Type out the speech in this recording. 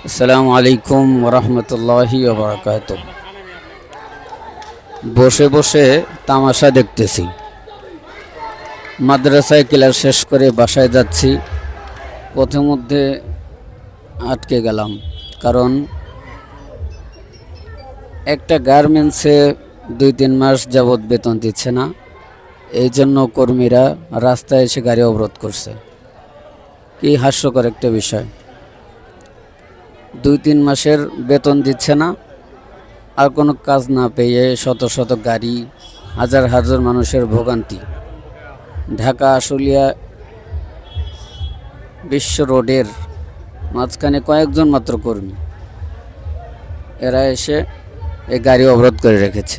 আসসালামু আলাইকুম ওরহমতুল্লাহি ওবরাকাত। বসে বসে তামাশা দেখতেছি। মাদ্রাসায় ক্লাস শেষ করে বাসায় যাচ্ছি, পথে মধ্যে আটকে গেলাম। কারণ একটা গার্মেন্টসে 2-3 মাস যাবৎ বেতন দিচ্ছে না। এই জন্য কর্মীরা রাস্তায় এসে গাড়ি অবরোধ করছে। কি হাস্যকর একটা বিষয়! 2-3 মাসের বেতন দিচ্ছে না, আর কোনো কাজ না পেয়ে শত শত গাড়ি, হাজার হাজার মানুষের ভোগান্তি। ঢাকা আশুলিয়া বিশ্ব রোডের মাঝখানে কয়েকজন মাত্র কর্মী, এরা এসে এই গাড়ি অবরোধ করে রেখেছে।